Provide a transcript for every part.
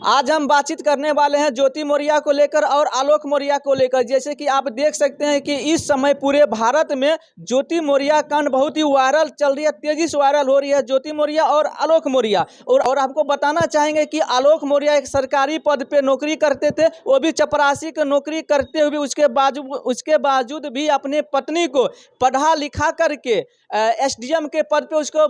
आज हम बातचीत करने वाले हैं ज्योति मौर्य को लेकर और आलोक मौर्य को लेकर। जैसे कि आप देख सकते हैं कि इस समय पूरे भारत में ज्योति मौर्य कांड बहुत ही वायरल चल रही है, तेजी से वायरल हो रही है। ज्योति मौर्य और आलोक मौर्य और आपको बताना चाहेंगे कि आलोक मौर्य एक सरकारी पद पे नौकरी करते थे, वो भी चपरासी की नौकरी करते हुए उसके बावजूद भी अपने पत्नी को पढ़ा लिखा करके एसडीएम के पद पे उसको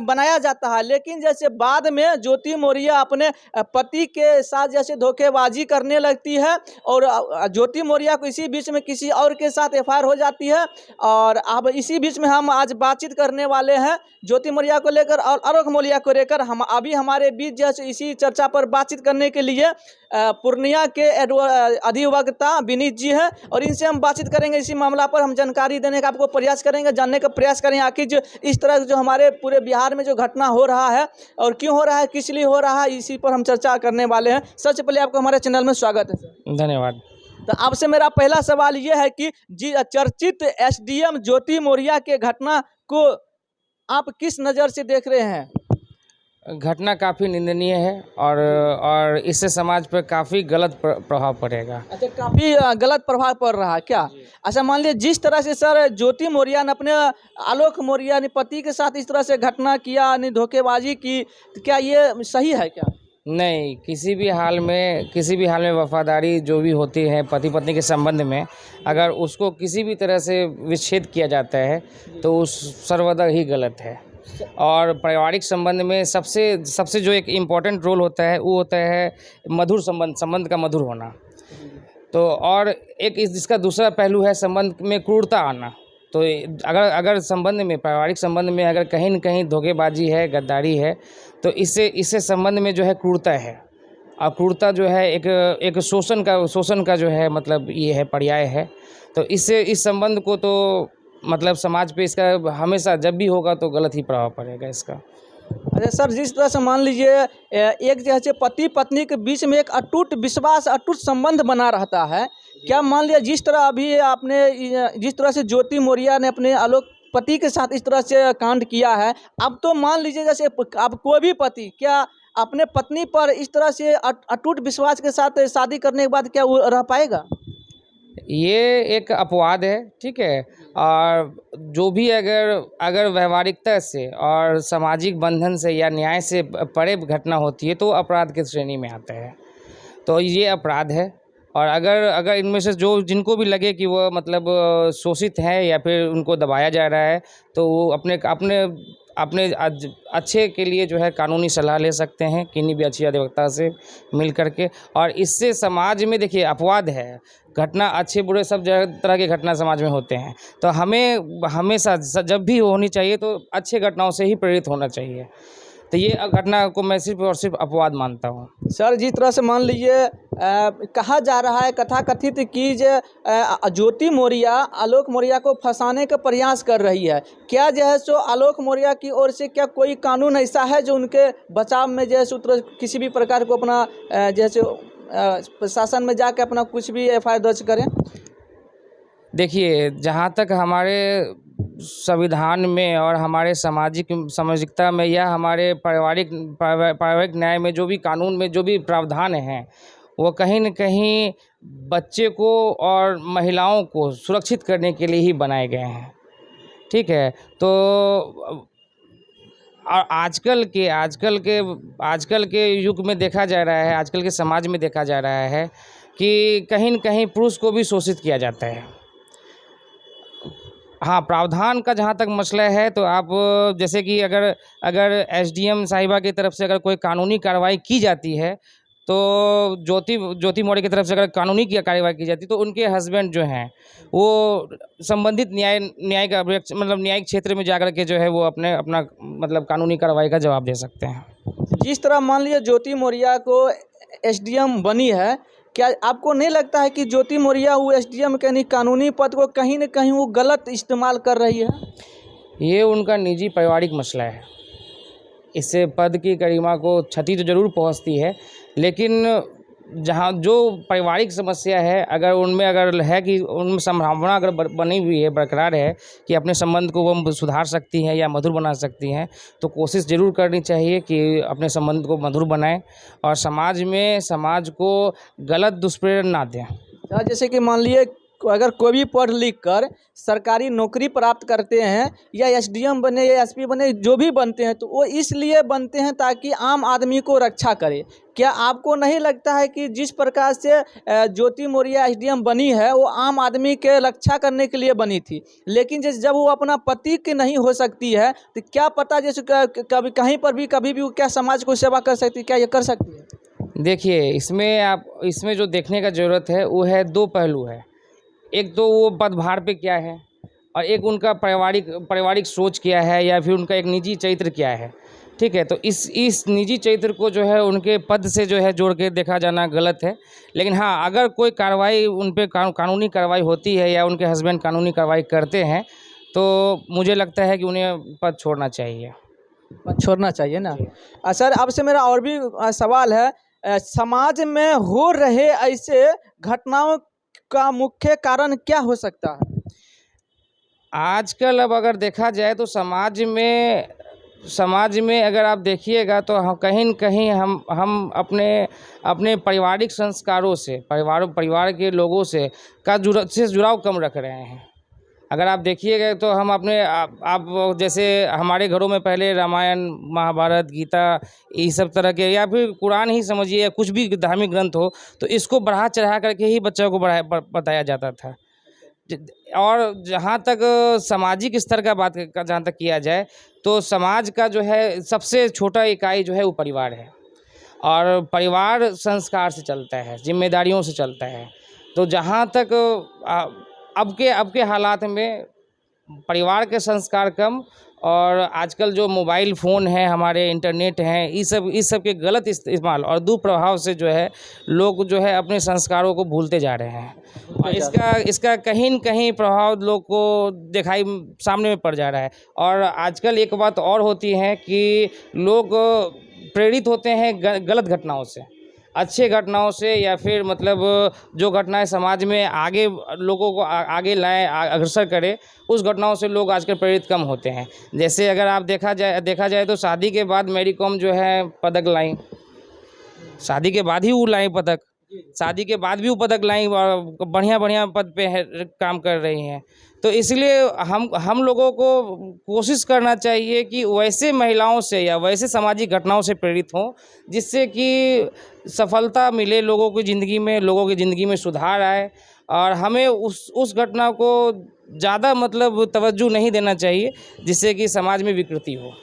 बनाया जाता है। लेकिन जैसे बाद में ज्योति मौर्य अपने पति के साथ जैसे धोखेबाजी करने लगती है और ज्योति मौर्य को इसी बीच में किसी और के साथ एफआईआर हो जाती है। और अब इसी बीच में हम आज बातचीत करने वाले हैं ज्योति मौर्य को लेकर और आलोक मौर्य को लेकर। हम अभी हमारे बीच जैसे इसी चर्चा पर बातचीत करने के लिए पूर्णिया के अधिवक्ता विनीत जी हैं और इनसे हम बातचीत करेंगे। इसी मामला पर हम जानकारी देने का आपको प्रयास करेंगे, जानने का प्रयास करेंगे आखिर जो इस तरह जो हमारे पूरे बिहार में जो घटना हो रहा है और क्यों हो रहा है, किस लिए हो रहा है, इसी पर हम चर्चा करने वाले हैं। सबसे पहले आपको हमारे चैनल में स्वागत है। धन्यवाद। तो आपसे मेरा पहला सवाल ये है कि जी चर्चित एसडीएम ज्योति मौर्य के घटना को आप किस नज़र से देख रहे हैं? घटना काफ़ी निंदनीय है और इससे समाज पर काफ़ी गलत प्रभाव पड़ेगा। अच्छा, काफ़ी गलत प्रभाव पड़ रहा है क्या? अच्छा, मान लीजिए जिस तरह से सर ज्योति मौर्य ने अपने आलोक मौर्य ने पति के साथ इस तरह से घटना किया, धोखेबाजी की, तो क्या ये सही है क्या? नहीं, किसी भी हाल में वफादारी जो भी होती है पति पत्नी के संबंध में, अगर उसको किसी भी तरह से विच्छेद किया जाता है तो उस सर्वदा ही गलत है। और पारिवारिक संबंध में सबसे जो एक इम्पॉर्टेंट रोल होता है वो होता है मधुर संबंध का मधुर होना। तो और एक इसका दूसरा पहलू है संबंध में क्रूरता आना। तो अगर संबंध में, पारिवारिक संबंध में अगर कहीं न कहीं धोखेबाजी है, गद्दारी है, तो इससे संबंध में जो है क्रूरता है। और क्रूरता जो है एक शोषण का जो है मतलब ये है, पर्याय है। तो इससे इस संबंध को तो मतलब समाज पे इसका हमेशा जब भी होगा तो गलत ही प्रभाव पड़ेगा इसका। अरे सर, जिस तरह से मान लीजिए एक जैसे पति पत्नी के बीच में एक अटूट विश्वास, अटूट संबंध बना रहता है, क्या मान लिया जिस तरह अभी आपने जिस तरह से ज्योति मौर्य ने अपने आलोक पति के साथ इस तरह से कांड किया है, अब तो मान लीजिए जैसे अब कोई भी पति क्या अपने पत्नी पर इस तरह से अटूट विश्वास के साथ शादी करने के बाद क्या वो रह पाएगा? ये एक अपवाद है, ठीक है। और जो भी अगर व्यवहारिकता से और सामाजिक बंधन से या न्याय से परे घटना होती है तो अपराध की श्रेणी में आता है। तो ये अपराध है। और अगर इनमें से जिनको भी लगे कि वो मतलब शोषित हैं या फिर उनको दबाया जा रहा है, तो वो अपने अच्छे के लिए जो है कानूनी सलाह ले सकते हैं किन्हीं भी अच्छी अधिवक्ता से मिल करके। और इससे समाज में देखिए अपवाद है, घटना अच्छे बुरे सब तरह के घटना समाज में होते हैं। तो हमें हमेशा जब भी होनी चाहिए तो अच्छे घटनाओं से ही प्रेरित होना चाहिए। तो ये घटना को मैं सिर्फ और सिर्फ अपवाद मानता हूँ। सर, जिस तरह से मान लीजिए कहा जा रहा है, कथाकथित की ज्योति मौर्य आलोक मौर्य को फंसाने का प्रयास कर रही है, क्या जो है सो आलोक मौर्य की ओर से क्या कोई कानून ऐसा है जो उनके बचाव में जो है किसी भी प्रकार को अपना जैसे प्रशासन में जाके अपना कुछ भी एफआईआर दर्ज करें? देखिए, जहाँ तक हमारे संविधान में और हमारे सामाजिकता में या हमारे पारिवारिक न्याय में जो भी कानून में जो भी प्रावधान हैं, वो कहीं न कहीं बच्चे को और महिलाओं को सुरक्षित करने के लिए ही बनाए गए हैं, ठीक है। तो और आजकल के युग में देखा जा रहा है, आजकल के समाज में देखा जा रहा है कि कहीं न कहीं पुरुष को भी शोषित किया जाता है। हाँ, प्रावधान का जहाँ तक मसला है तो आप जैसे कि अगर एसडीएम साहिबा की तरफ से अगर कोई कानूनी कार्रवाई की जाती है, तो ज्योति मौर्य की तरफ से अगर कानूनी कार्रवाई की जाती है तो उनके हस्बैंड जो हैं वो संबंधित न्याय का मतलब न्यायिक क्षेत्र में जाकर के जो है वो अपना मतलब कानूनी कार्रवाई का जवाब दे सकते हैं। जिस तरह मान लीजिए ज्योति मौर्य को एसडीएम बनी है, क्या आपको नहीं लगता है कि ज्योति मौर्य वो एसडीएम के कानूनी पद को कहीं न कहीं वो गलत इस्तेमाल कर रही है? ये उनका निजी पारिवारिक मसला है। इससे पद की गरिमा को क्षति तो ज़रूर पहुंचती है, लेकिन जहाँ जो पारिवारिक समस्या है, अगर उनमें अगर है कि उनमें संभावना अगर बनी हुई है, बरकरार है कि अपने संबंध को वो सुधार सकती हैं या मधुर बना सकती हैं, तो कोशिश ज़रूर करनी चाहिए कि अपने संबंध को मधुर बनाएं और समाज को गलत दुष्प्रेरणा ना दें। जैसे कि मान लिए अगर कोई भी पढ़ लिख कर सरकारी नौकरी प्राप्त करते हैं या एसडीएम बने या एसपी बने, जो भी बनते हैं, तो वो इसलिए बनते हैं ताकि आम आदमी को रक्षा करे। क्या आपको नहीं लगता है कि जिस प्रकार से ज्योति मौर्य एसडीएम बनी है वो आम आदमी के रक्षा करने के लिए बनी थी, लेकिन जैसे जब वो अपना पति की नहीं हो सकती है तो क्या पता जैसे कभी कहीं पर भी कभी भी वो क्या समाज को सेवा कर सकती है, क्या ये कर सकती है? देखिए, इसमें जो देखने का ज़रूरत है वो है, दो पहलू है। एक तो वो पदभार पे क्या है और एक उनका पारिवारिक सोच क्या है या फिर उनका एक निजी चरित्र क्या है। ठीक है, तो इस निजी चरित्र को जो है उनके पद से जो है जोड़ के देखा जाना गलत है। लेकिन हाँ, अगर कोई कार्रवाई उन पे कानूनी कार्रवाई होती है या उनके हस्बैंड कानूनी कार्रवाई करते हैं तो मुझे लगता है कि उन्हें पद छोड़ना चाहिए। पद छोड़ना चाहिए ना। सर, आपसे मेरा और भी सवाल है, समाज में हो रहे ऐसे घटनाओं का मुख्य कारण क्या हो सकता है? आजकल अब अगर देखा जाए तो समाज में अगर आप देखिएगा तो हम कहीं न कहीं हम अपने पारिवारिक संस्कारों से, परिवार के लोगों से जुड़ाव कम रख रहे हैं। अगर आप देखिएगा तो हम अपने आप जैसे हमारे घरों में पहले रामायण, महाभारत, गीता, ये सब तरह के या फिर कुरान ही समझिए या कुछ भी धार्मिक ग्रंथ हो, तो इसको बढ़ा चढ़ा करके ही बच्चों को बताया जाता था। और जहाँ तक सामाजिक स्तर का बात का जहाँ तक किया जाए तो समाज का जो है सबसे छोटा इकाई जो है वो परिवार है और परिवार संस्कार से चलता है, जिम्मेदारियों से चलता है। तो जहाँ तक अब के हालात में परिवार के संस्कार कम और आजकल जो मोबाइल फ़ोन है, हमारे इंटरनेट हैं, इस सब के गलत इस्तेमाल और दुष्प्रभाव से जो है लोग जो है अपने संस्कारों को भूलते जा रहे हैं और इसका कहीं न कहीं प्रभाव लोग को दिखाई सामने में पड़ जा रहा है। और आजकल एक बात और होती है कि लोग प्रेरित होते हैं गलत घटनाओं से, अच्छे घटनाओं से या फिर मतलब जो घटनाएं समाज में आगे लोगों को आगे लाएं, अग्रसर करे, उस घटनाओं से लोग आजकल प्रेरित कम होते हैं। जैसे अगर आप देखा जाए तो शादी के बाद मैरी कॉम जो है पदक लाई, शादी के बाद ही वो लाई पदक, शादी के बाद भी वो पदक लाई और बढ़िया पद पे काम कर रही हैं। तो इसलिए हम लोगों को कोशिश करना चाहिए कि वैसे महिलाओं से या वैसे सामाजिक घटनाओं से प्रेरित हों जिससे कि सफलता मिले लोगों की ज़िंदगी में सुधार आए और हमें उस घटना को ज़्यादा मतलब तवज्जो नहीं देना चाहिए जिससे कि समाज में विकृति हो।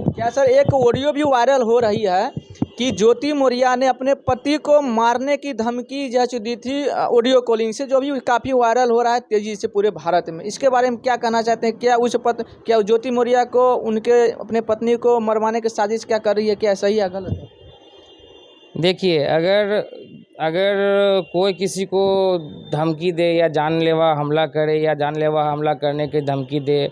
क्या सर, एक ऑडियो भी वायरल हो रही है कि ज्योति मौर्य ने अपने पति को मारने की धमकी जैसे दी थी ऑडियो कॉलिंग से, जो भी काफ़ी वायरल हो रहा है तेज़ी से पूरे भारत में। इसके बारे में क्या कहना चाहते हैं? क्या ज्योति मौर्य को उनके अपने पत्नी को मरवाने की साजिश क्या कर रही है, क्या सही है गलत है? देखिए, अगर कोई किसी को धमकी दे या जानलेवा हमला करे या जानलेवा हमला करने की धमकी दे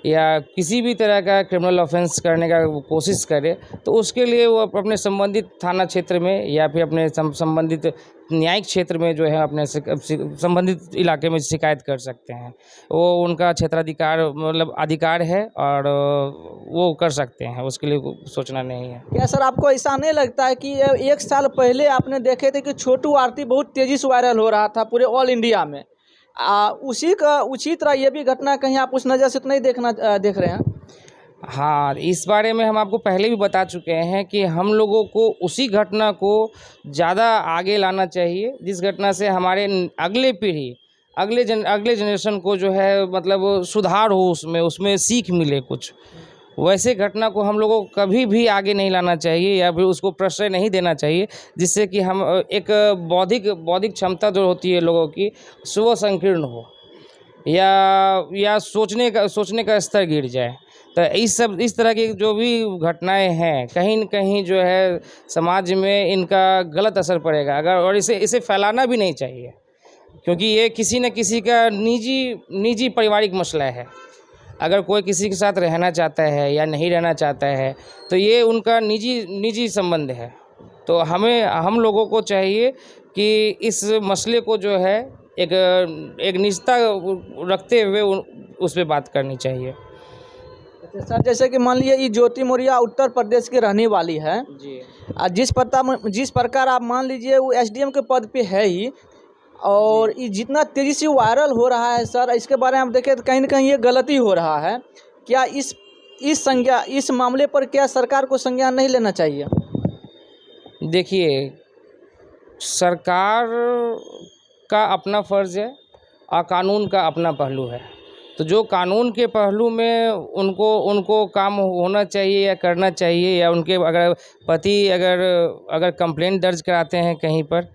या किसी भी तरह का क्रिमिनल ऑफेंस करने का कोशिश करे तो उसके लिए वो अपने संबंधित थाना क्षेत्र में या फिर अपने संबंधित न्यायिक क्षेत्र में जो है अपने संबंधित इलाके में शिकायत कर सकते हैं। वो उनका क्षेत्राधिकार मतलब अधिकार है और वो कर सकते हैं, उसके लिए सोचना नहीं है। क्या सर, आपको ऐसा नहीं लगता है कि एक साल पहले आपने देखे थे कि छोटू आरती बहुत तेज़ी से वायरल हो रहा था पूरे ऑल इंडिया में, उसी तरह ये भी घटना कहीं आप उस नज़र से तो नहीं देख रहे हैं? हाँ, इस बारे में हम आपको पहले भी बता चुके हैं कि हम लोगों को उसी घटना को ज़्यादा आगे लाना चाहिए जिस घटना से हमारे अगले पीढ़ी, अगले जनरेशन को जो है मतलब सुधार हो, उसमें सीख मिले कुछ। वैसे घटना को हम लोगों को कभी भी आगे नहीं लाना चाहिए या फिर उसको प्रश्रय नहीं देना चाहिए जिससे कि हम एक बौद्धिक क्षमता जो होती है लोगों की वो संकीर्ण हो या सोचने का स्तर गिर जाए। तो इस तरह की जो भी घटनाएं हैं कहीं न कहीं जो है समाज में इनका गलत असर पड़ेगा और इसे फैलाना भी नहीं चाहिए क्योंकि ये किसी न किसी का निजी पारिवारिक मसला है। अगर कोई किसी के साथ रहना चाहता है या नहीं रहना चाहता है तो ये उनका निजी संबंध है। तो हम लोगों को चाहिए कि इस मसले को जो है एक निजता रखते हुए उस पे बात करनी चाहिए। अच्छा सर, जैसे कि मान लीजिए ये ज्योति मौर्य उत्तर प्रदेश की रहने वाली है। जी। जिस प्रकार आप मान लीजिए वो एसडीएम के पद पे है ही, और ये जितना तेज़ी से वायरल हो रहा है सर, इसके बारे में आप देखें तो कहीं ना कहीं ये गलती हो रहा है। क्या इस मामले पर क्या सरकार को संज्ञान नहीं लेना चाहिए? देखिए, सरकार का अपना फ़र्ज़ है और कानून का अपना पहलू है। तो जो कानून के पहलू में उनको काम होना चाहिए या करना चाहिए, या उनके अगर पति अगर कंप्लेंट दर्ज कराते हैं कहीं पर,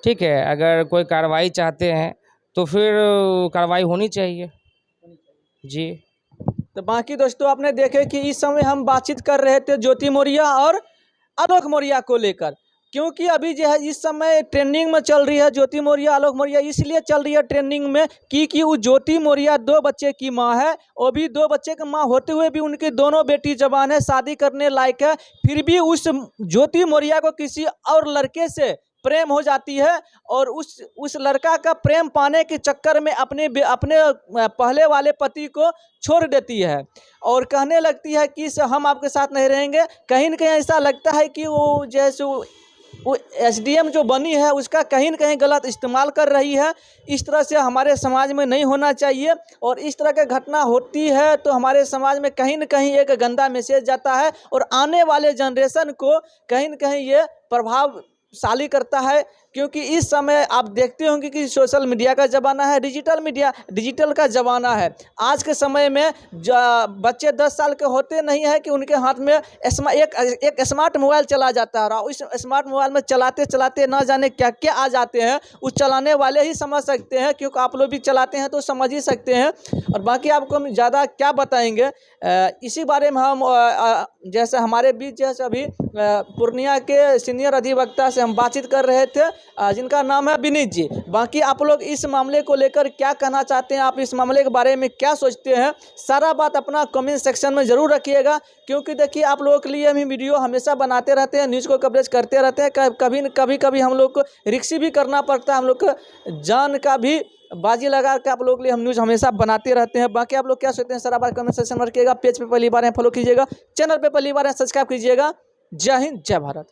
ठीक है, अगर कोई कार्रवाई चाहते हैं तो फिर कार्रवाई होनी चाहिए। जी। तो बाकी दोस्तों आपने देखे कि इस समय हम बातचीत कर रहे थे ज्योति मौर्य और आलोक मौर्य को लेकर, क्योंकि अभी जो है इस समय ट्रेंडिंग में चल रही है ज्योति मौर्य आलोक मौर्य। इसलिए चल रही है ट्रेंडिंग में कि वो ज्योति मौर्य 2 बच्चे की माँ है, और भी 2 बच्चे की माँ होते हुए भी उनकी दोनों बेटी जवान है, शादी करने लायक है, फिर भी उस ज्योति मौर्य को किसी और लड़के से प्रेम हो जाती है, और उस लड़का का प्रेम पाने के चक्कर में अपने पहले वाले पति को छोड़ देती है, और कहने लगती है कि हम आपके साथ नहीं रहेंगे। कहीं न कहीं ऐसा लगता है कि वो जैसे वो एसडीएम जो बनी है उसका कहीं न कहीं गलत इस्तेमाल कर रही है। इस तरह से हमारे समाज में नहीं होना चाहिए, और इस तरह की घटना होती है तो हमारे समाज में कहीं न कहीं एक गंदा मैसेज जाता है, और आने वाले जनरेशन को कहीं न कहीं ये प्रभावशाली करता है। क्योंकि इस समय आप देखते होंगे कि सोशल मीडिया का ज़माना है, डिजिटल का ज़माना है। आज के समय में बच्चे 10 साल के होते नहीं है कि उनके हाथ में एक स्मार्ट मोबाइल चला जाता है, और उस स्मार्ट मोबाइल में चलाते चलाते ना जाने क्या क्या आ जाते हैं। उस चलाने वाले ही समझ सकते हैं, क्योंकि आप लोग भी चलाते हैं तो समझ ही सकते हैं। और बाकी आपको हम ज़्यादा क्या बताएंगे, इसी बारे में हम जैसे हमारे बीच जैसे अभी पूर्णिया के सीनियर अधिवक्ता से हम बातचीत कर रहे थे, जिनका नाम है विनीत जी। बाकी आप लोग इस मामले को लेकर क्या कहना चाहते हैं, आप इस मामले के बारे में क्या सोचते हैं, सारा बात अपना कमेंट सेक्शन में ज़रूर रखिएगा। क्योंकि देखिए आप लोगों के लिए हम वीडियो हमेशा बनाते रहते हैं, न्यूज़ को कवरेज करते रहते हैं। कभी हम लोग को रिक्स भी करना पड़ता है, हम लोग को जान का भी बाजी लगा के आप लोगों के लिए हम न्यूज़ हमेशा बनाते रहते हैं। बाकी आप लोग क्या सोचते हैं, सारा बात कमेंट सेक्शन में रखिएगा। पेज पे पहली बार है फॉलो कीजिएगा, चैनल पे पहली बार है सब्सक्राइब कीजिएगा। जय हिंद, जय भारत।